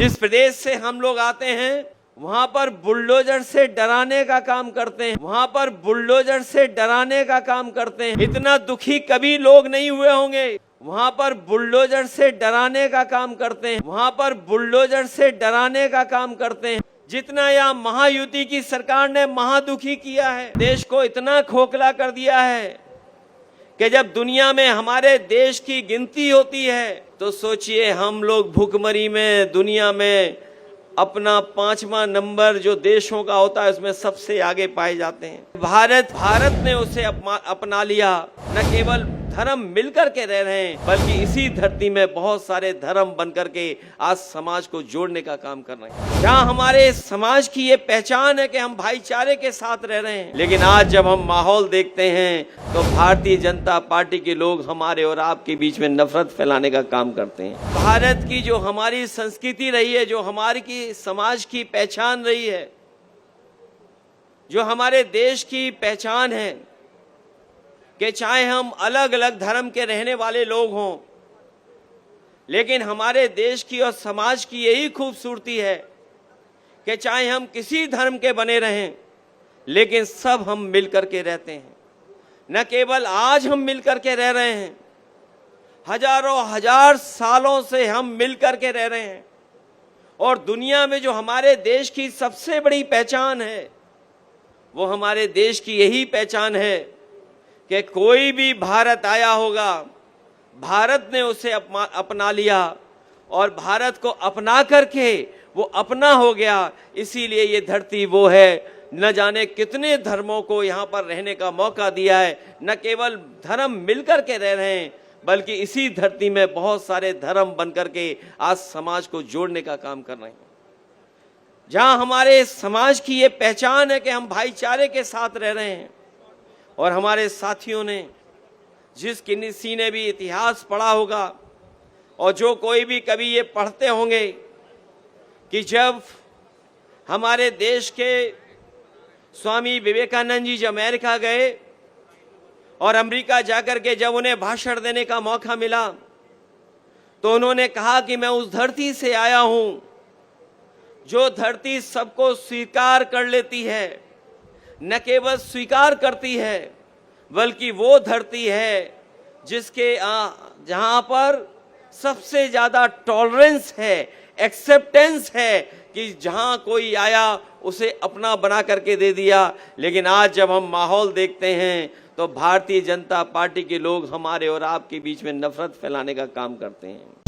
जिस प्रदेश से हम लोग आते हैं वहां पर बुलडोजर से डराने का काम करते हैं, वहां पर बुलडोजर से डराने का काम करते हैं। इतना दुखी कभी लोग नहीं हुए होंगे। वहां पर बुलडोजर से डराने का काम करते हैं, वहां पर बुलडोजर से डराने का काम करते हैं। जितना यहाँ महायुति की सरकार ने महादुखी किया है, देश को इतना खोखला कर दिया है कि जब दुनिया में हमारे देश की गिनती होती है तो सोचिए हम लोग भुखमरी में दुनिया में अपना 5वां नंबर जो देशों का होता है उसमें सबसे आगे पाए जाते हैं। भारत ने उसे अपना लिया। न केवल धर्म मिलकर के रह रहे हैं बल्कि इसी धरती में बहुत सारे धर्म बनकर के आज समाज को जोड़ने का काम कर रहे हैं। जहाँ हमारे समाज की ये पहचान है कि हम भाईचारे के साथ रह रहे हैं, लेकिन आज जब हम माहौल देखते हैं तो भारतीय जनता पार्टी के लोग हमारे और आपके बीच में नफरत फैलाने का काम करते हैं। भारत की जो हमारी संस्कृति रही है, जो हमारी की समाज की पहचान रही है, जो हमारे देश की पहचान है कि चाहे हम अलग अलग धर्म के रहने वाले लोग हों, लेकिन हमारे देश की और समाज की यही खूबसूरती है कि चाहे हम किसी धर्म के बने रहें लेकिन सब हम मिलकर के रहते हैं। न केवल आज हम मिलकर के रह रहे हैं, हजारों हजार सालों से हम मिलकर के रह रहे हैं। और दुनिया में जो हमारे देश की सबसे बड़ी पहचान है वो हमारे देश की यही पहचान है कि कोई भी भारत आया होगा, भारत ने उसे अपना लिया और भारत को अपना करके वो अपना हो गया। इसीलिए ये धरती वो है, न जाने कितने धर्मों को यहाँ पर रहने का मौका दिया है। न केवल धर्म मिलकर के रह रहे हैं बल्कि इसी धरती में बहुत सारे धर्म बनकर के आज समाज को जोड़ने का काम कर रहे हैं। जहाँ हमारे समाज की ये पहचान है कि हम भाईचारे के साथ रह रहे हैं। और हमारे साथियों ने जिस किसी ने भी इतिहास पढ़ा होगा और जो कोई भी कभी ये पढ़ते होंगे कि जब हमारे देश के स्वामी विवेकानंद जी जब अमेरिका गए और अमेरिका जाकर के जब उन्हें भाषण देने का मौका मिला तो उन्होंने कहा कि मैं उस धरती से आया हूं जो धरती सबको स्वीकार कर लेती है, न केवल स्वीकार करती है बल्कि वो धरती है जिसके जहां पर सबसे ज्यादा टॉलरेंस है, एक्सेप्टेंस है कि जहां कोई आया उसे अपना बना करके दे दिया। लेकिन आज जब हम माहौल देखते हैं तो भारतीय जनता पार्टी के लोग हमारे और आपके बीच में नफरत फैलाने का काम करते हैं।